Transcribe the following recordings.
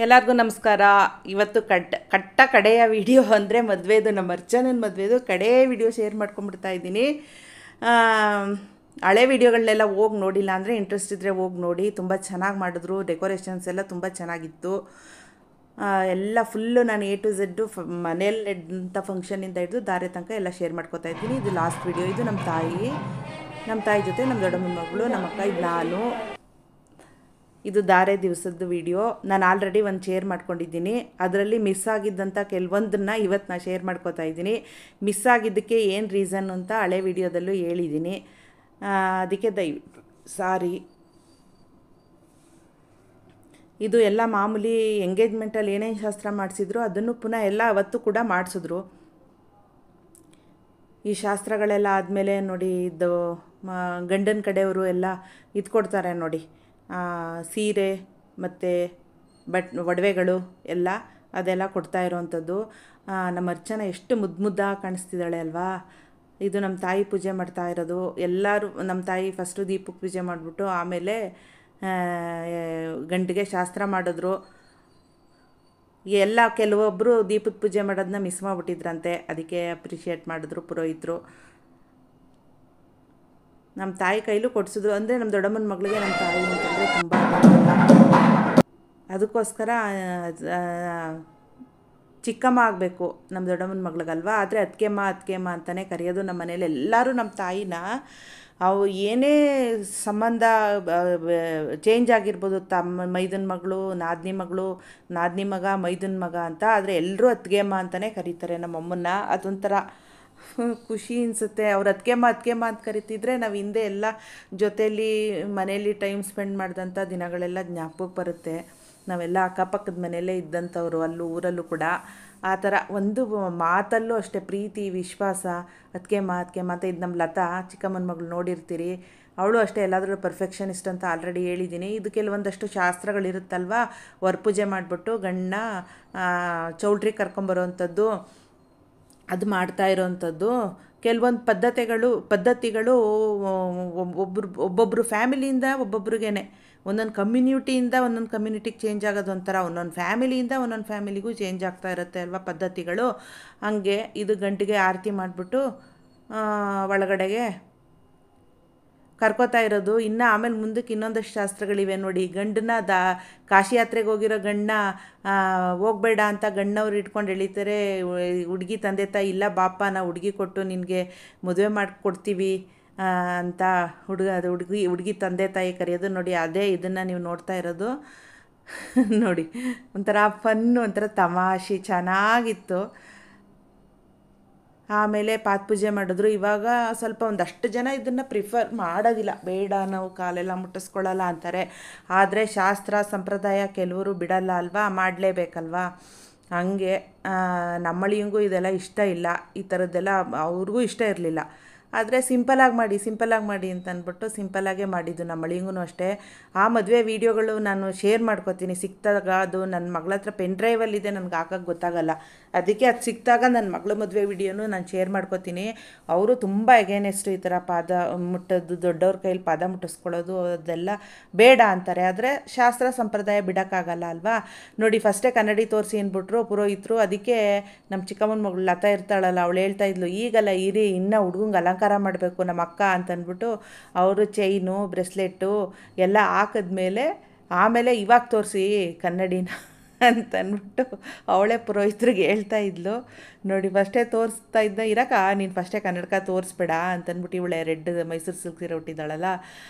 ಎಲ್ಲರಿಗೂ ನಮಸ್ಕಾರ. ಇವತ್ತು ಕಟ್ಟ ಕಡೆಯ ವಿಡಿಯೋ ಅಂದರೆ ಮದುವೆದು, ನಮ್ಮ ಅರ್ಚನನ ಮದುವೆದು ಕಡೆಯ ವಿಡಿಯೋ ಶೇರ್ ಮಾಡ್ಕೊಂಡ್ಬಿಡ್ತಾ ಇದ್ದೀನಿ. ಹಳೆ ವಿಡಿಯೋಗಳನ್ನೆಲ್ಲ ಹೋಗಿ ನೋಡಿಲ್ಲ ಅಂದರೆ ಇಂಟ್ರೆಸ್ಟ್ ಇದ್ದರೆ ಹೋಗಿ ನೋಡಿ. ತುಂಬ ಚೆನ್ನಾಗಿ ಮಾಡಿದ್ರು, ಡೆಕೋರೇಷನ್ಸ್ ಎಲ್ಲ ತುಂಬ ಚೆನ್ನಾಗಿತ್ತು. ಎಲ್ಲ ಫುಲ್ಲು ನಾನು A to Z ಮನೇಲಿ ನಡೆದಂಥ ಫಂಕ್ಷನಿಂದ ಹಿಡಿದು ದಾರೆ ತನಕ ಎಲ್ಲ ಶೇರ್ ಮಾಡ್ಕೊತಾ ಇದ್ದೀನಿ. ಇದು ಲಾಸ್ಟ್ ವಿಡಿಯೋ. ಇದು ನಮ್ಮ ತಾಯಿ ಜೊತೆ ನಮ್ಮ ದೊಡ್ಡಮ್ಮನ ಮಗಳು, ನಮ್ಮ ಅಕ್ಕ, ಇದು ನಾನು. ಇದು ದಾರೆ ದಿವಸದ ವಿಡಿಯೋ. ನಾನು ಆಲ್ರೆಡಿ ಒಂದು ಶೇರ್ ಮಾಡ್ಕೊಂಡಿದ್ದೀನಿ. ಅದರಲ್ಲಿ ಮಿಸ್ ಆಗಿದ್ದಂಥ ಕೆಲವೊಂದನ್ನು ಇವತ್ತು ನಾನು ಶೇರ್ ಮಾಡ್ಕೋತಾ ಇದ್ದೀನಿ. ಮಿಸ್ ಆಗಿದ್ದಕ್ಕೆ ಏನು ರೀಸನ್ ಅಂತ ಹಳೆ ವಿಡಿಯೋದಲ್ಲೂ ಹೇಳಿದ್ದೀನಿ. ಅದಕ್ಕೆ ಸಾರಿ. ಇದು ಎಲ್ಲ ಮಾಮೂಲಿ ಎಂಗೇಜ್ಮೆಂಟಲ್ಲಿ ಏನೇನು ಶಾಸ್ತ್ರ ಮಾಡಿಸಿದ್ರು ಅದನ್ನು ಪುನಃ ಎಲ್ಲ ಅವತ್ತು ಕೂಡ ಮಾಡಿಸಿದ್ರು. ಈ ಶಾಸ್ತ್ರಗಳೆಲ್ಲ ಆದಮೇಲೆ ನೋಡಿ, ಇದು ಗಂಡನ ಕಡೆಯವರು ಎಲ್ಲ ಇದು ಕೊಡ್ತಾರೆ ನೋಡಿ, ಸೀರೆ ಮತ್ತು ಒಡವೆಗಳು ಎಲ್ಲ ಅದೆಲ್ಲ ಕೊಡ್ತಾ ಇರೋವಂಥದ್ದು. ನಮ್ಮ ಅರ್ಚನ ಎಷ್ಟು ಮುದ್ದಾಗಿ ಕಾಣಿಸ್ತಿದ್ದಾಳೆ ಅಲ್ವಾ. ಇದು ನಮ್ಮ ತಾಯಿ ಪೂಜೆ ಮಾಡ್ತಾ ಇರೋದು. ಎಲ್ಲರೂ ನಮ್ಮ ತಾಯಿ ಫಸ್ಟು ದೀಪಕ್ಕೆ ಪೂಜೆ ಮಾಡಿಬಿಟ್ಟು ಆಮೇಲೆ ಗಂಡಿಗೆ ಶಾಸ್ತ್ರ ಮಾಡಿದ್ರು. ಎಲ್ಲ ಕೆಲವೊಬ್ಬರು ದೀಪದ ಪೂಜೆ ಮಾಡೋದನ್ನ ಮಿಸ್ ಮಾಡಿಬಿಟ್ಟಿದ್ರಂತೆ, ಅದಕ್ಕೆ ಅಪ್ರಿಷಿಯೇಟ್ ಮಾಡಿದ್ರು ಪುರೋಹಿತರು. ನಮ್ಮ ತಾಯಿ ಕೈಲೂ ಕೊಡಿಸಿದ್ರು. ಅಂದರೆ ನಮ್ಮ ದೊಡ್ಡಮ್ಮನ ಮಗಳಿಗೆ ನಮ್ಮ ತಾಯಿ ಅಂತಂದರೆ ತುಂಬ, ಅದಕ್ಕೋಸ್ಕರ ಚಿಕ್ಕಮ್ಮ ಆಗಬೇಕು ನಮ್ಮ ದೊಡ್ಡಮ್ಮನ ಮಗಳಿಗಲ್ವಾ. ಆದರೆ ಅತ್ತಿಗೆಮ್ಮ ಅಂತಲೇ ಕರೆಯೋದು ನಮ್ಮ ಮನೇಲಿ ಎಲ್ಲರೂ. ನಮ್ಮ ತಾಯಿನ ಅವು ಏನೇ ಸಂಬಂಧ ಚೇಂಜ್ ಆಗಿರ್ಬೋದು, ತಮ್ಮ ಮೈದನ ಮಗಳು, ನಾದಿನಿ ಮಗ, ಮೈದನ ಮಗ ಅಂತ, ಆದರೆ ಎಲ್ಲರೂ ಅತ್ತಿಗೆಮ್ಮ ಅಂತಲೇ ಕರೀತಾರೆ ನಮ್ಮಮ್ಮನ್ನ. ಅದೊಂಥರ ಖುಷಿ ಅನಿಸುತ್ತೆ. ಅವ್ರು ಅತ್ತಿಗೆಮ್ಮ ಅಂತ ಕರಿತಿದ್ರೆ ನಾವು ಹಿಂದೆ ಎಲ್ಲ ಜೊತೆಯಲ್ಲಿ ಮನೇಲಿ ಟೈಮ್ ಸ್ಪೆಂಡ್ ಮಾಡಿದಂಥ ದಿನಗಳೆಲ್ಲ ಜ್ಞಾಪಕಕ್ಕೆ ಬರುತ್ತೆ. ನಾವೆಲ್ಲ ಅಕ್ಕಪಕ್ಕದ ಮನೆಯಲ್ಲೇ ಇದ್ದಂಥವ್ರು, ಊರಲ್ಲೂ ಕೂಡ. ಆ ಥರ ಒಂದು ಮಾತಲ್ಲೂ ಅಷ್ಟೇ ಪ್ರೀತಿ, ವಿಶ್ವಾಸ. ಅತ್ತಿಗೆಮ್ಮ ಅಂತ. ಇದು ನಮ್ಮ ಲತಾ, ಚಿಕ್ಕಮ್ಮನ ಮಗಳು, ನೋಡಿರ್ತೀರಿ. ಅವಳು ಅಷ್ಟೇ ಎಲ್ಲಾದರೂ ಪರ್ಫೆಕ್ಷನಿಸ್ಟ್ ಅಂತ ಆಲ್ರೆಡಿ ಹೇಳಿದ್ದೀನಿ. ಇದು ಕೆಲವೊಂದಷ್ಟು ಶಾಸ್ತ್ರಗಳಿರುತ್ತಲ್ವ, ಪೂಜೆ ಮಾಡಿಬಿಟ್ಟು ಗಂಡನ್ನ ಚೌಲ್ಟ್ರಿಗೆ ಕರ್ಕೊಂಬರೋವಂಥದ್ದು, ಅದು ಮಾಡ್ತಾ ಇರೋವಂಥದ್ದು. ಕೆಲವೊಂದು ಪದ್ಧತಿಗಳು ಒಬ್ಬೊಬ್ಬರು ಫ್ಯಾಮಿಲಿಯಿಂದ ಒಬ್ಬೊಬ್ರಿಗೇನೆ, ಒಂದೊಂದು ಕಮ್ಯುನಿಟಿಯಿಂದ ಒಂದೊಂದು ಕಮ್ಯುನಿಟಿಗೆ ಚೇಂಜ್ ಆಗೋದು ಒಂಥರ, ಒಂದೊಂದು ಫ್ಯಾಮಿಲಿಯಿಂದ ಒಂದೊಂದು ಫ್ಯಾಮಿಲಿಗೂ ಚೇಂಜ್ ಆಗ್ತಾ ಇರುತ್ತೆ ಅಲ್ವಾ ಪದ್ಧತಿಗಳು. ಹಂಗೆ ಇದು ಗಂಟಿಗೆ ಆರತಿ ಮಾಡಿಬಿಟ್ಟು ಒಳಗಡೆಗೆ ಕರ್ಕೋತಾ ಇರೋದು. ಇನ್ನು ಆಮೇಲೆ ಮುಂದಕ್ಕೆ ಇನ್ನೊಂದಷ್ಟು ಶಾಸ್ತ್ರಗಳಿವೆ ನೋಡಿ. ಗಂಡನ್ನ ಕಾಶಿ ಯಾತ್ರೆಗೆ ಹೋಗಿರೋ ಗಂಡನ್ನ ಹೋಗಬೇಡ ಅಂತ ಗಂಡನವ್ರು ಇಟ್ಕೊಂಡು ಎಳಿತಾರೆ. ಹುಡುಗಿ ತಂದೆ ತಾಯಿ, ಇಲ್ಲ ಬಾಪ, ನಾವು ಹುಡುಗಿ ಕೊಟ್ಟು ನಿನಗೆ ಮದುವೆ ಮಾಡಿಕೊಡ್ತೀವಿ ಅಂತ ಹುಡುಗಿ ತಂದೆ ತಾಯಿ ಕರೆಯೋದು ನೋಡಿ. ಅದೇ ಇದನ್ನು ನೀವು ನೋಡ್ತಾ ಇರೋದು ನೋಡಿ. ಒಂಥರ ಫನ್ನು, ಒಂಥರ ತಮಾಷೆ, ಚೆನ್ನಾಗಿತ್ತು. ಆಮೇಲೆ ಪೂಜೆ ಮಾಡಿದ್ರು. ಇವಾಗ ಸ್ವಲ್ಪ ಒಂದಷ್ಟು ಜನ ಇದನ್ನು ಪ್ರಿಫರ್ ಮಾಡೋದಿಲ್ಲ, ಬೇಡ ನಾವು ಕಾಲೆಲ್ಲ ಮುಟ್ಟಿಸ್ಕೊಳ್ಳಲ್ಲ ಅಂತಾರೆ. ಆದರೆ ಶಾಸ್ತ್ರ ಸಂಪ್ರದಾಯ ಕೆಲವರು ಬಿಡಲ್ಲ ಅಲ್ವಾ, ಮಾಡಲೇಬೇಕಲ್ವಾ. ಹಂಗೆ ನಮ್ಮಳಿಯಂಗೂ ಇದೆಲ್ಲ ಇಷ್ಟ ಇಲ್ಲ, ಈ ಥರದ್ದೆಲ್ಲ ಅವ್ರಿಗೂ ಇಷ್ಟ ಇರಲಿಲ್ಲ. ಆದರೆ ಸಿಂಪಲಾಗಿ ಮಾಡಿ ಅಂತ ಅಂದ್ಬಿಟ್ಟು ಸಿಂಪಲಾಗೇ ಮಾಡಿದ್ದು. ನಮ್ಮ ಅಳಿಯಂಗೂ ಅಷ್ಟೇ. ಆ ಮದುವೆ ವೀಡಿಯೋಗಳು ನಾನು ಶೇರ್ ಮಾಡ್ಕೋತೀನಿ ಸಿಕ್ತಾಗ. ಅದು ನನ್ನ ಮಗಳ ಹತ್ರ ಪೆನ್ ಡ್ರೈವಲ್ಲಿದೆ, ನನಗೆ ಹಾಕೋಕ್ಕೆ ಗೊತ್ತಾಗಲ್ಲ. ಅದಕ್ಕೆ ಅದು ಸಿಕ್ತಾಗ ನನ್ನ ಮಗಳ ಮದುವೆ ವೀಡಿಯೋನು ನಾನು ಶೇರ್ ಮಾಡ್ಕೋತೀನಿ. ಅವರು ತುಂಬ ಎಗೇನೆಸ್ಟು ಈ ಥರ ಪಾದ ಮುಟ್ಟೋದು, ದೊಡ್ಡವ್ರ ಕೈಲಿ ಪಾದ ಮುಟ್ಟಿಸ್ಕೊಳ್ಳೋದು ಅದೆಲ್ಲ ಬೇಡ ಅಂತಾರೆ. ಆದರೆ ಶಾಸ್ತ್ರ ಸಂಪ್ರದಾಯ ಬಿಡೋಕ್ಕಾಗಲ್ಲ ಅಲ್ವಾ. ನೋಡಿ, ಫಸ್ಟೇ ಕನ್ನಡಿ ತೋರಿಸಿ ಅಂದ್ಬಿಟ್ರು ಪುರೋಹಿತರು. ಅದಕ್ಕೆ ನಮ್ಮ ಚಿಕ್ಕಮ್ಮನ ಮಗಳು ಲತಾ ಇರ್ತಾಳಲ್ಲ, ಅವಳು ಹೇಳ್ತಾ ಇದ್ಲು, ಈಗಲ್ಲ ಇರಿ, ಇನ್ನೂ ಹುಡುಗಂಗೆ ಅಲಂಕಾರ ಮಾಡಬೇಕು ನಮ್ಮ ಅಕ್ಕ ಅಂತಂದ್ಬಿಟ್ಟು ಅವರು ಚೈನು, ಬ್ರೆಸ್ಲೆಟ್ಟು ಎಲ್ಲ ಹಾಕಿದ್ಮೇಲೆ ಆಮೇಲೆ ಇವಾಗ ತೋರಿಸಿ ಕನ್ನಡಿನ ಅಂತಂದ್ಬಿಟ್ಟು ಅವಳೇ ಪುರೋಹಿತ್ರಿಗೆ ಹೇಳ್ತಾ ಇದ್ಲು. ನೋಡಿ, ಫಸ್ಟೇ ತೋರಿಸ್ತಾ ಇರಕ್ಕ, ನೀನು ಫಸ್ಟೇ ಕನ್ನಡಕ ತೋರಿಸ್ಬೇಡ ಅಂತಂದ್ಬಿಟ್ಟು ಇವಳೆ ರೆಡ್ ಮೈಸೂರು ಸಿಲ್ಕ್ ಸೀರೆ ಹುಟ್ಟಿದ್ದಾಳಲ್ಲ,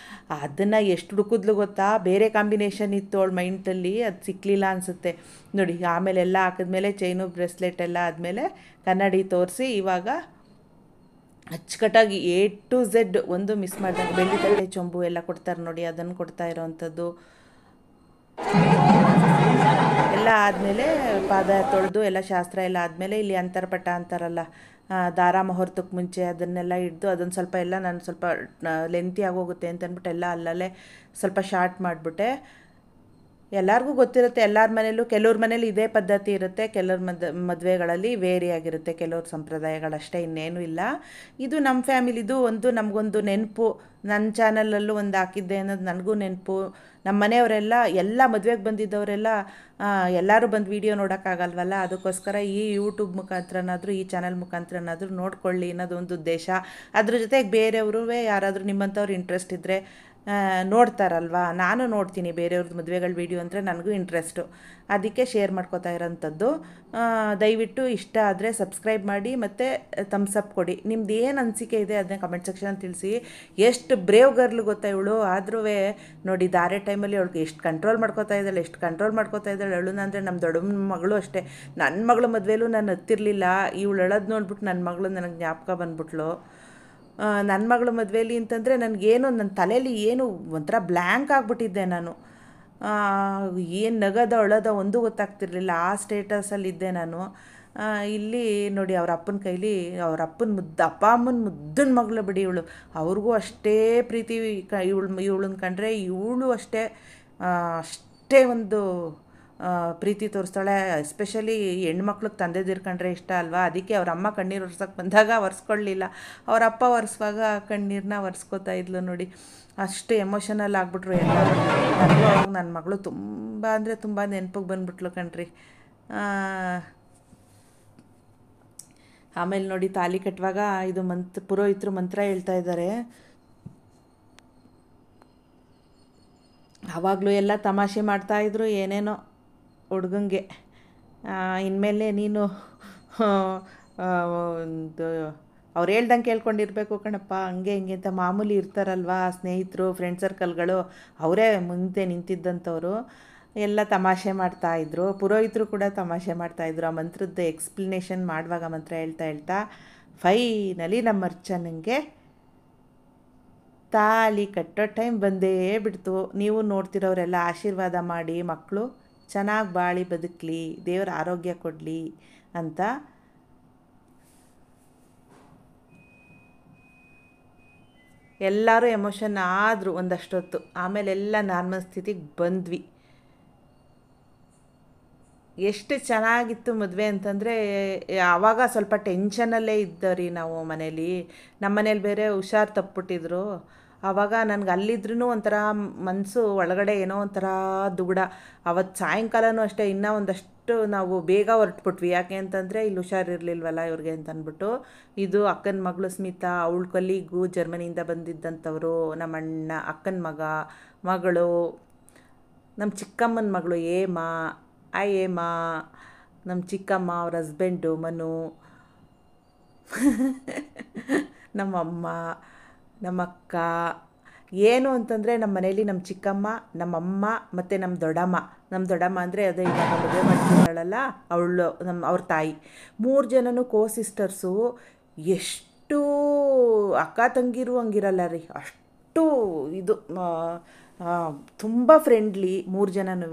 ಅದನ್ನು ಎಷ್ಟು ಹುಡುಕಿದ್ಲು ಗೊತ್ತಾ. ಬೇರೆ ಕಾಂಬಿನೇಷನ್ ಇತ್ತು ಅವಳ ಮೈಂಡಲ್ಲಿ, ಅದು ಸಿಕ್ಕಲಿಲ್ಲ ಅನಿಸುತ್ತೆ ನೋಡಿ. ಆಮೇಲೆ ಎಲ್ಲ ಹಾಕಿದ್ಮೇಲೆ ಚೈನು, ಬ್ರೆಸ್ಲೆಟ್ ಎಲ್ಲ ಆದಮೇಲೆ ಕನ್ನಡಿ ತೋರಿಸಿ ಇವಾಗ ಅಚ್ಚುಕಟ್ಟಾಗಿ A to Z ಒಂದು ಮಿಸ್ ಮಾಡ್ದಂಗೆ ಬೆಳ್ಳಿ ತಟ್ಟೆ, ಚೊಂಬು ಎಲ್ಲ ಕೊಡ್ತಾರೆ ನೋಡಿ, ಅದನ್ನು ಕೊಡ್ತಾ ಇರೋವಂಥದ್ದು ಎಲ್ಲ ಆದಮೇಲೆ ಪಾದ ತೊಳೆದು ಎಲ್ಲ ಶಾಸ್ತ್ರ ಎಲ್ಲ ಆದಮೇಲೆ ಇಲ್ಲಿ ಅಂತರ್ಪಟ ಅಂತಾರಲ್ಲ, ದಾರ ಮುಹೂರ್ತಕ್ಕೆ ಮುಂಚೆ ಅದನ್ನೆಲ್ಲ ಹಿಡ್ದು, ಅದನ್ನು ಸ್ವಲ್ಪ ಎಲ್ಲ ನಾನು ಸ್ವಲ್ಪ ಲೆಂತಿ ಆಗೋಗುತ್ತೆ ಅಂತ ಅಂದ್ಬಿಟ್ಟು ಎಲ್ಲ ಅಲ್ಲಲ್ಲೇ ಸ್ವಲ್ಪ ಶಾರ್ಟ್ ಮಾಡಿಬಿಟ್ಟೆ. ಎಲ್ಲರಿಗೂ ಗೊತ್ತಿರುತ್ತೆ ಎಲ್ಲರ ಮನೇಲೂ. ಕೆಲವ್ರ ಮನೇಲಿ ಇದೇ ಪದ್ಧತಿ ಇರುತ್ತೆ, ಕೆಲವ್ರ ಮದುವೆಗಳಲ್ಲಿ ವೇರಿ ಆಗಿರುತ್ತೆ, ಕೆಲವ್ರ ಸಂಪ್ರದಾಯಗಳಷ್ಟೇ, ಇನ್ನೇನು ಇಲ್ಲ. ಇದು ನಮ್ಮ ಫ್ಯಾಮಿಲಿದು ಒಂದು ನಮಗೊಂದು ನೆನಪು. ನನ್ನ ಚಾನಲಲ್ಲೂ ಒಂದು ಹಾಕಿದ್ದೆ ಅನ್ನೋದು ನನಗೂ ನೆನಪು. ನಮ್ಮ ಮನೆಯವರೆಲ್ಲ ಎಲ್ಲ ಮದುವೆಗೆ ಬಂದಿದ್ದವರೆಲ್ಲ ಎಲ್ಲರೂ ಬಂದು ವೀಡಿಯೋ ನೋಡೋಕ್ಕಾಗಲ್ವಲ್ಲ, ಅದಕ್ಕೋಸ್ಕರ ಈ ಯೂಟ್ಯೂಬ್ ಮುಖಾಂತರನಾದರೂ ಈ ಚಾನಲ್ ಮುಖಾಂತರನಾದರೂ ನೋಡ್ಕೊಳ್ಳಿ ಅನ್ನೋದೊಂದು ಉದ್ದೇಶ. ಅದ್ರ ಜೊತೆಗೆ ಬೇರೆಯವರು ಯಾರಾದರೂ ನಿಮ್ಮಂಥವ್ರು ಇಂಟ್ರೆಸ್ಟ್ ಇದ್ದರೆ ನೋಡ್ತಾರಲ್ವ, ನಾನು ನೋಡ್ತೀನಿ ಬೇರೆಯವ್ರದ್ದು ಮದುವೆಗಳ ವೀಡಿಯೋ ಅಂದರೆ ನನಗೂ ಇಂಟ್ರೆಸ್ಟು, ಅದಕ್ಕೆ ಶೇರ್ ಮಾಡ್ಕೋತಾ ಇರೋಂಥದ್ದು. ದಯವಿಟ್ಟು ಇಷ್ಟ ಆದರೆ ಸಬ್ಸ್ಕ್ರೈಬ್ ಮಾಡಿ ಮತ್ತು ಥಮ್ಸ್ ಅಪ್ ಕೊಡಿ. ನಿಮ್ದು ಏನು ಅನಿಸಿಕೆ ಇದೆ ಅದನ್ನ ಕಮೆಂಟ್ ಸೆಕ್ಷನಲ್ಲಿ ತಿಳಿಸಿ. ಎಷ್ಟು ಬ್ರೇವ್ ಗರ್ಲು ಗೊತ್ತಾ ಇವಳು, ಆದ್ರೂ ನೋಡಿ ಧಾರೆ ಟೈಮಲ್ಲಿ ಅವಳಿಗೆ ಎಷ್ಟು ಕಂಟ್ರೋಲ್ ಮಾಡ್ಕೋತಾ ಇದ್ದಾಳೆ ಅವಳು. ಅಂದರೆ ನಮ್ಮ ದೊಡ್ಡ ಮಗಳು ಅಷ್ಟೇ, ನನ್ನ ಮಗಳ ಮದುವೆಲೂ ನಾನು ಹತ್ತಿರಲಿಲ್ಲ, ಇವಳು ಹೇಳೋದು ನೋಡ್ಬಿಟ್ಟು ನನ್ನ ಮಗಳು ನನಗೆ ಜ್ಞಾಪಕ ಬಂದ್ಬಿಟ್ಲು. ನನ್ನ ಮಗಳ ಮದುವೆಯಲ್ಲಿ ಅಂತಂದರೆ ನನಗೇನು ನನ್ನ ತಲೆಯಲ್ಲಿ ಏನು ಒಂಥರ ಬ್ಲ್ಯಾಂಕ್ ಆಗಿಬಿಟ್ಟಿದ್ದೆ ನಾನು. ಏನು ನಗದ ಅಳೋದ ಒಂದೂ ಗೊತ್ತಾಗ್ತಿರ್ಲಿಲ್ಲ, ಆ ಸ್ಟೇಟಸಲ್ಲಿದ್ದೆ ನಾನು. ಇಲ್ಲಿ ನೋಡಿ ಅವ್ರ ಅಪ್ಪನ ಕೈಲಿ, ಅವ್ರ ಅಪ್ಪನ ಅಪ್ಪ ಅಮ್ಮನ ಮುದ್ದನ ಮಗಳು ಬಿಡಿ ಇವಳು, ಅವ್ರಿಗೂ ಅಷ್ಟೇ ಪ್ರೀತಿ. ಇವಳನ್ನ ಕಂಡ್ರೆ ಇವಳು ಅಷ್ಟೇ ಅಷ್ಟೇ ಒಂದು ಪ್ರೀತಿ ತೋರಿಸ್ತಾಳೆ. ಎಸ್ಪೆಷಲಿ ಹೆಣ್ಮಕ್ಳಿಗೆ ತಂದೆದಿರು ಕಂಡ್ರೆ ಇಷ್ಟ ಅಲ್ವಾ, ಅದಕ್ಕೆ ಅವ್ರ ಅಮ್ಮ ಕಣ್ಣೀರು ಒರ್ಸೋಕ್ಕೆ ಬಂದಾಗ ಒರೆಸ್ಕೊಳ್ಳಿಲ್ಲ, ಅವ್ರ ಅಪ್ಪ ಒರೆಸುವಾಗ ಕಣ್ಣೀರನ್ನ ಒರೆಸ್ಕೋತಾ ಇದ್ಲು ನೋಡಿ. ಅಷ್ಟು ಎಮೋಷನಲ್ ಆಗಿಬಿಟ್ರು ಎಲ್ಲರೂ. ನನಗೂ ಅವಾಗ ನನ್ನ ಮಗಳು ತುಂಬ ಅಂದರೆ ತುಂಬ ನೆನಪಿಗೆ ಬಂದುಬಿಟ್ಲು ಕಣ್ರಿ. ಆಮೇಲೆ ನೋಡಿ ತಾಲಿ ಕಟ್ಟುವಾಗ ಇದು ಪುರೋಹಿತರು ಮಂತ್ರ ಹೇಳ್ತಾ ಇದ್ದಾರೆ. ಆವಾಗಲೂ ಎಲ್ಲ ತಮಾಷೆ ಮಾಡ್ತಾಯಿದ್ರು ಏನೇನೋ ಹುಡ್ಗಂಗೆ. ಇನ್ಮೇಲೆ ನೀನು ಒಂದು ಅವ್ರು ಹೇಳ್ದಂಗೆ ಕೇಳ್ಕೊಂಡಿರ್ಬೇಕು ಕಣಪ್ಪ, ಹಂಗೆ ಹಿಂಗೆ ಅಂತ ಮಾಮೂಲಿ ಇರ್ತಾರಲ್ವ ಸ್ನೇಹಿತರು, ಫ್ರೆಂಡ್ ಸರ್ಕಲ್ಗಳು, ಅವರೇ ಮುಂದೆ ನಿಂತಿದ್ದಂಥವ್ರು ಎಲ್ಲ ತಮಾಷೆ ಮಾಡ್ತಾಯಿದ್ರು. ಪುರೋಹಿತರು ಕೂಡ ತಮಾಷೆ ಮಾಡ್ತಾಯಿದ್ರು. ಆ ಮಂತ್ರದ್ದು ಎಕ್ಸ್ಪ್ಲನೇಷನ್ ಮಾಡುವಾಗ ಮಂತ್ರ ಹೇಳ್ತಾ ಫೈನಲಿ ನಮ್ಮ ಅರ್ಚನಂಗೆ ತಾಲಿ ಕಟ್ಟೋ ಟೈಮ್ ಬಂದೇ ಬಿಡ್ತು. ನೀವು ನೋಡ್ತಿರೋರೆಲ್ಲ ಆಶೀರ್ವಾದ ಮಾಡಿ, ಮಕ್ಕಳು ಚೆನ್ನಾಗಿ ಬಾಳಿ ಬದುಕಲಿ, ದೇವರ ಆರೋಗ್ಯ ಕೊಡಲಿ ಅಂತ. ಎಲ್ಲರೂ ಎಮೋಷನ್ ಆದರು ಒಂದಷ್ಟೊತ್ತು. ಆಮೇಲೆ ಎಲ್ಲ ನಾರ್ಮಲ್ ಸ್ಥಿತಿಗೆ ಬಂದ್ವಿ. ಎಷ್ಟು ಚೆನ್ನಾಗಿತ್ತು ಮದುವೆ ಅಂತಂದರೆ, ಆವಾಗ ಸ್ವಲ್ಪ ಟೆನ್ಷನಲ್ಲೇ ಇದ್ದರಿ ನಾವು ಮನೇಲಿ. ನಮ್ಮ ಮನೇಲಿ ಬೇರೆ ಹುಷಾರು ತಪ್ಪಿಬಿಟ್ಟಿದ್ರು. ಆವಾಗ ನನಗೆ ಅಲ್ಲಿದ್ರೂ ಒಂಥರ ಮನಸ್ಸು ಒಳಗಡೆ ಏನೋ ಒಂಥರ ದುಗುಡ. ಅವತ್ತು ಸಾಯಂಕಾಲನೂ ಅಷ್ಟೇ, ಇನ್ನೂ ಒಂದಷ್ಟು ನಾವು ಬೇಗ ಹೊರಟ್ಬಿಟ್ವಿ. ಯಾಕೆ ಅಂತಂದರೆ ಇಲ್ಲಿ ಹುಷಾರಿರಲಿಲ್ವಲ್ಲ ಇವ್ರಿಗೆ ಅಂತ ಅಂದ್ಬಿಟ್ಟು. ಇದು ಅಕ್ಕನ ಮಗಳು ಸ್ಮಿತಾ, ಅವಳ ಕಲ್ಲಿಗೂ ಜರ್ಮನಿಯಿಂದ ಬಂದಿದ್ದಂಥವ್ರು, ನಮ್ಮ ಅಣ್ಣ ಅಕ್ಕನ ಮಗಳು, ನಮ್ಮ ಚಿಕ್ಕಮ್ಮನ ಮಗಳು ಏಮಾ, ಏಮಾ, ನಮ್ಮ ಚಿಕ್ಕಮ್ಮ, ಅವ್ರ ಹಸ್ಬೆಂಡು ಮನು, ನಮ್ಮಮ್ಮ, ನಮ್ಮಕ್ಕ. ಏನು ಅಂತಂದರೆ ನಮ್ಮ ಮನೇಲಿ ನಮ್ಮ ಚಿಕ್ಕಮ್ಮ, ನಮ್ಮಮ್ಮ ಮತ್ತು ನಮ್ಮ ದೊಡ್ಡಮ್ಮ ಅಂದರೆ ಅದೇ ಇವಾಗ ಮದುವೆ ಮಾಡ್ತಿದ್ದಾಳಲ್ಲ ಅವಳು, ಅವ್ರ ತಾಯಿ, 3 ಜನನೂ ಸಿಸ್ಟರ್ಸು. ಎಷ್ಟು ಅಕ್ಕ ತಂಗಿರು ಹಂಗಿರಲ್ಲ ರೀ, ಅಷ್ಟು ಇದು ತುಂಬ ಫ್ರೆಂಡ್ಲಿ 3 ಜನನೂ.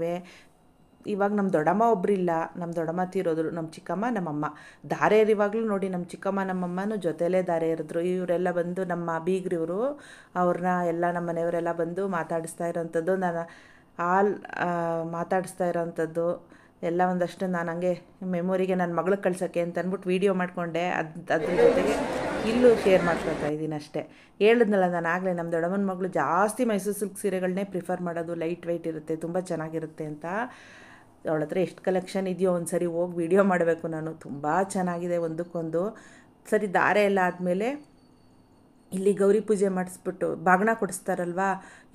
ಇವಾಗ ನಮ್ಮ ದೊಡ್ಡಮ್ಮ ಒಬ್ಬರಿಲ್ಲ, ನಮ್ಮ ದೊಡ್ಡಮ್ಮ ತೀರೋದ್ರು. ನಮ್ಮ ಚಿಕ್ಕಮ್ಮ, ನಮ್ಮಮ್ಮ ದಾರೆ ಇರುವಾಗಲೂ ನೋಡಿ, ನಮ್ಮ ಚಿಕ್ಕಮ್ಮ ನಮ್ಮಮ್ಮನೂ ಜೊತೆಲೇ ದಾರೆ ಇರಿದ್ರು. ಇವರೆಲ್ಲ ಬಂದು ನಮ್ಮ ಬೀಗ್ರಿವರು, ಅವ್ರನ್ನ ಎಲ್ಲ ನಮ್ಮ ಮನೆಯವರೆಲ್ಲ ಬಂದು ಮಾತಾಡಿಸ್ತಾ ಇರೋಂಥದ್ದು, ನಾನು ಮಾತಾಡಿಸ್ತಾ ಇರೋಂಥದ್ದು ಎಲ್ಲ ಒಂದಷ್ಟು ನಾನು ಹಂಗೆ ಮೆಮೊರಿಗೆ ನನ್ನ ಮಗಳಿಗೆ ಕಳ್ಸೋಕ್ಕೆ ಅಂತ ಅಂದ್ಬಿಟ್ಟು ವೀಡಿಯೋ ಮಾಡಿಕೊಂಡೆ. ಅದ್ರ ಜೊತೆಗೆ ಇಲ್ಲೂ ಶೇರ್ ಮಾಡ್ಕೊತಾ ಇದ್ದೀನಿ ಅಷ್ಟೇ. ಹೇಳಿದ್ನಲ್ಲ ನಾನು ಆಗಲೇ, ನಮ್ಮ ದೊಡ್ಡಮ್ಮನ ಮಗಳು ಜಾಸ್ತಿ ಮೈಸೂರು ಸಿಲ್ಕ್ ಸೀರೆಗಳನ್ನೇ ಪ್ರಿಫರ್ ಮಾಡೋದು, ಲೈಟ್ ವೆಯ್ಟ್ ಇರುತ್ತೆ, ತುಂಬ ಚೆನ್ನಾಗಿರುತ್ತೆ ಅಂತ. ಅವಳ ಹತ್ರ ಎಷ್ಟು ಕಲೆಕ್ಷನ್ ಇದೆಯೋ ಒಂದು ಸರಿ ಹೋಗಿ ವೀಡಿಯೋ ಮಾಡಬೇಕು ನಾನು. ತುಂಬ ಚೆನ್ನಾಗಿದೆ ಒಂದಕ್ಕೊಂದು. ಸರಿ ದಾರೆ ಎಲ್ಲ ಆದಮೇಲೆ ಇಲ್ಲಿ ಗೌರಿ ಪೂಜೆ ಮಾಡಿಸ್ಬಿಟ್ಟು ಬಾಗಿಣ ಕೊಡಿಸ್ತಾರಲ್ವ,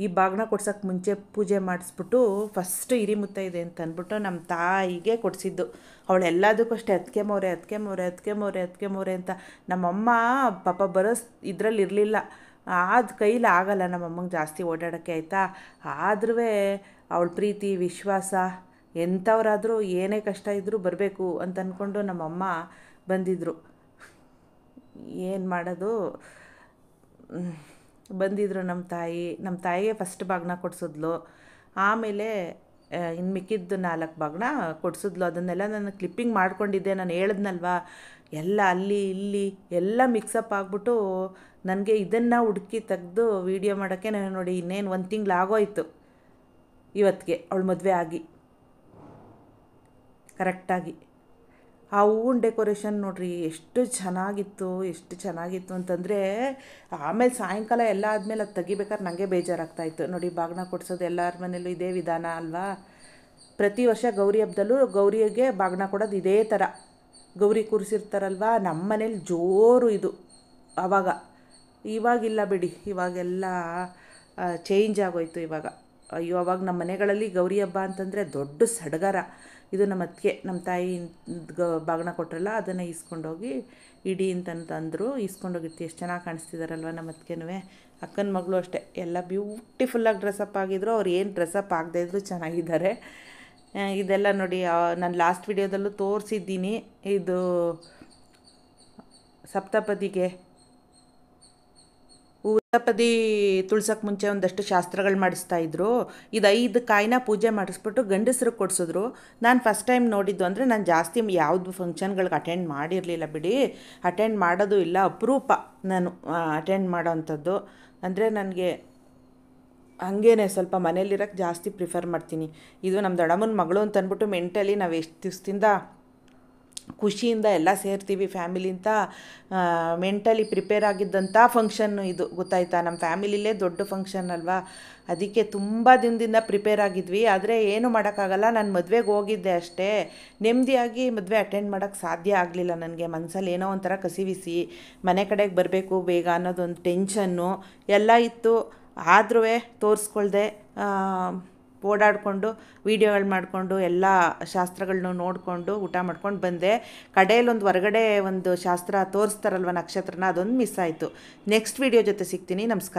ಈ ಬಾಗಿಣ ಕೊಡ್ಸೋಕ್ಕೆ ಮುಂಚೆ ಪೂಜೆ ಮಾಡಿಸ್ಬಿಟ್ಟು ಫಸ್ಟು ಹಿರಿಮುತ್ತೈದೆ ಅಂತ ಅಂದ್ಬಿಟ್ಟು ನಮ್ಮ ತಾಯಿಗೆ ಕೊಡಿಸಿದ್ದು. ಅವಳೆಲ್ಲದಕ್ಕೂ ಅಷ್ಟೇ ಅದಕ್ಕೆ ಮೋರೆ ಅಂತ. ನಮ್ಮಮ್ಮ ಪಾಪ ಬರೋ ಇದರಲ್ಲಿ ಇರಲಿಲ್ಲ, ಕೈಲಿ ಆಗಲ್ಲ ನಮ್ಮಮ್ಮಂಗೆ ಜಾಸ್ತಿ ಓಡಾಡೋಕ್ಕೆ, ಆಯಿತಾ. ಆದ್ರೂ ಅವಳ ಪ್ರೀತಿ ವಿಶ್ವಾಸ, ಎಂಥವರಾದರೂ ಏನೇ ಕಷ್ಟ ಇದ್ದರೂ ಬರಬೇಕು ಅಂತ ಅಂದ್ಕೊಂಡು ನಮ್ಮಮ್ಮ ಬಂದಿದ್ದರು. ಏನು ಮಾಡೋದು, ಬಂದಿದ್ದರು ನಮ್ಮ ತಾಯಿಗೆ ಫಸ್ಟ್ ಬಾಗಿನ ಕೊಡಿಸಿದ್ಲು. ಆಮೇಲೆ ಇನ್ನು ಮಿಕ್ಕಿದ್ದು 4 ಬಾಗಿನ ಕೊಡಿಸಿದ್ಲು. ಅದನ್ನೆಲ್ಲ ನಾನು ಕ್ಲಿಪ್ಪಿಂಗ್ ಮಾಡ್ಕೊಂಡಿದ್ದೆ, ನಾನು ಹೇಳಿದ್ನಲ್ವ, ಎಲ್ಲ ಅಲ್ಲಿ ಇಲ್ಲಿ ಎಲ್ಲ ಮಿಕ್ಸಪ್ ಆಗಿಬಿಟ್ಟು ನನಗೆ ಇದನ್ನು ಹುಡುಕಿ ತೆಗೆದು ವೀಡಿಯೋ ಮಾಡೋಕ್ಕೆ ನಾನು ನೋಡಿ ಇನ್ನೇನು 1 ತಿಂಗಳು ಆಗೋಯ್ತು. ಇವತ್ತಿಗೆ ಅವಳು ಮದುವೆ ಆಗಿ ಕರೆಕ್ಟಾಗಿ. ಆ ಹೂವಿನ ಡೆಕೋರೇಷನ್ ನೋಡ್ರಿ ಎಷ್ಟು ಚೆನ್ನಾಗಿತ್ತು ಅಂತಂದರೆ, ಆಮೇಲೆ ಸಾಯಂಕಾಲ ಎಲ್ಲ ಆದಮೇಲೆ ಅದು ತೆಗಿಬೇಕಾದ್ರೆ ನನಗೆ ಬೇಜಾರಾಗ್ತಾಯಿತ್ತು ನೋಡಿ. ಬಾಗಿನ ಕೊಡ್ಸೋದು ಎಲ್ಲರ ಮನೇಲೂ ಇದೇ ವಿಧಾನ ಅಲ್ವಾ. ಪ್ರತಿ ವರ್ಷ ಗೌರಿ ಹಬ್ಬದಲ್ಲೂ ಗೌರಿಗೆ ಬಾಗಿನ ಕೊಡೋದು ಇದೇ ಥರ. ಗೌರಿ ಕೂರಿಸಿರ್ತಾರಲ್ವ, ನಮ್ಮ ಮನೇಲಿ ಜೋರು ಇದು ಆವಾಗ. ಇವಾಗಿಲ್ಲ ಬಿಡಿ, ಇವಾಗೆಲ್ಲ ಚೇಂಜ್ ಆಗೋಯ್ತು ಇವಾಗ. ಅಯ್ಯೋ, ಅವಾಗ ನಮ್ಮ ಮನೆಗಳಲ್ಲಿ ಗೌರಿ ಹಬ್ಬ ಅಂತಂದರೆ ದೊಡ್ಡ ಸಡಗರ. ಇದು ನಮ್ಮ ಅತ್ತಿಗೆ, ನಮ್ಮ ತಾಯಿ ಬಾಗಿನ ಕೊಟ್ರಲ್ಲ, ಅದನ್ನು ಇಸ್ಕೊಂಡೋಗಿ ಇಡಿ ಅಂತಂತಂದರು. ಇಸ್ಕೊಂಡೋಗಿರ್ತೀವಿ. ಎಷ್ಟು ಚೆನ್ನಾಗಿ ಕಾಣಿಸ್ತಿದಾರಲ್ವ ನಮ್ಮ ಅತ್ತಿಗೆನೂ. ಅಕ್ಕನ ಮಗಳು ಅಷ್ಟೇ, ಎಲ್ಲ ಬ್ಯೂಟಿಫುಲ್ಲಾಗಿ ಡ್ರೆಸ್ಅಪ್ ಆಗಿದ್ರು. ಅವ್ರು ಏನು ಡ್ರೆಸ್ಅಪ್ ಆಗದೇ ಇದ್ರು ಚೆನ್ನಾಗಿದ್ದಾರೆ. ಇದೆಲ್ಲ ನೋಡಿ, ನಾನು ಲಾಸ್ಟ್ ವಿಡಿಯೋದಲ್ಲೂ ತೋರಿಸಿದ್ದೀನಿ. ಇದು ಸಪ್ತಪದಿಗೆ ಸಪ್ತಪದಿ ತುಳ್ಸೋಕ್ಕೆ ಮುಂಚೆ ಒಂದಷ್ಟು ಶಾಸ್ತ್ರಗಳು ಮಾಡಿಸ್ತಾಯಿದ್ರು. ಇದು 5 ಕಾಯಿನ ಪೂಜೆ ಮಾಡಿಸ್ಬಿಟ್ಟು ಗಂಡಸ್ರಿಗೆ ಕೊಡಿಸಿದ್ರು. ನಾನು ಫಸ್ಟ್ ಟೈಮ್ ನೋಡಿದ್ದು. ಅಂದರೆ ನಾನು ಜಾಸ್ತಿ ಯಾವುದು ಫಂಕ್ಷನ್ಗಳಿಗೆ ಅಟೆಂಡ್ ಮಾಡಿರಲಿಲ್ಲ ಬಿಡಿ, ಅಟೆಂಡ್ ಮಾಡೋದು ಇಲ್ಲ, ಅಪರೂಪ ನಾನು ಅಟೆಂಡ್ ಮಾಡೋ ಅಂಥದ್ದು. ಅಂದರೆ ನನಗೆ ಹಂಗೇನೆ ಸ್ವಲ್ಪ ಮನೇಲಿರೋಕ್ಕೆ ಜಾಸ್ತಿ ಪ್ರಿಫರ್ ಮಾಡ್ತೀನಿ. ಇದು ನಮ್ಮ ದೊಡ್ಡಮ್ಮನ ಮಗಳು ಅಂತ ಅಂದ್ಬಿಟ್ಟು ಮೆಂಟಲಿ ನಾವು ಎಷ್ಟು ದಿವಸದಿಂದ ಖುಷಿಯಿಂದ ಎಲ್ಲ ಸೇರ್ತೀವಿ ಫ್ಯಾಮಿಲಿ ಅಂತ ಮೆಂಟಲಿ ಪ್ರಿಪೇರ್ ಆಗಿದ್ದಂಥ ಫಂಕ್ಷನ್ನು ಇದು, ಗೊತ್ತಾಯ್ತಾ. ನಮ್ಮ ಫ್ಯಾಮಿಲಿಲೇ ದೊಡ್ಡ ಫಂಕ್ಷನ್ ಅಲ್ವಾ, ಅದಕ್ಕೆ ತುಂಬ ದಿನದಿಂದ ಪ್ರಿಪೇರ್ ಆಗಿದ್ವಿ. ಆದರೆ ಏನು ಮಾಡೋಕ್ಕಾಗಲ್ಲ, ನಾನು ಮದುವೆಗೆ ಹೋಗಿದ್ದೆ ಅಷ್ಟೇ. ನೆಮ್ಮದಿಯಾಗಿ ಮದುವೆ ಅಟೆಂಡ್ ಮಾಡೋಕ್ಕೆ ಸಾಧ್ಯ ಆಗಲಿಲ್ಲ ನನಗೆ. ಮನಸ್ಸಲ್ಲಿ ಏನೋ ಒಂಥರ ಕಸಿವಿಸಿ, ಮನೆ ಕಡೆಗೆ ಬರಬೇಕು ಬೇಗ ಅನ್ನೋದೊಂದು ಟೆನ್ಷನ್ನು ಎಲ್ಲ ಇತ್ತು. ಆದ್ರೂ ತೋರಿಸ್ಕೊಳ್ದೆ ಓಡಾಡಿಕೊಂಡು ವೀಡಿಯೋಗಳು ಮಾಡಿಕೊಂಡು ಎಲ್ಲ ಶಾಸ್ತ್ರಗಳನ್ನೂ ನೋಡಿಕೊಂಡು ಊಟ ಮಾಡ್ಕೊಂಡು ಬಂದೆ. ಕಡೆಯಲ್ಲೊಂದು ಹೊರಗಡೆ ಒಂದು ಶಾಸ್ತ್ರ ತೋರಿಸ್ತಾರಲ್ವ, ನಕ್ಷತ್ರನ, ಅದೊಂದು ಮಿಸ್ ಆಯಿತು. ನೆಕ್ಸ್ಟ್ ವೀಡಿಯೋ ಜೊತೆ ಸಿಗ್ತೀನಿ. ನಮಸ್ಕಾರ.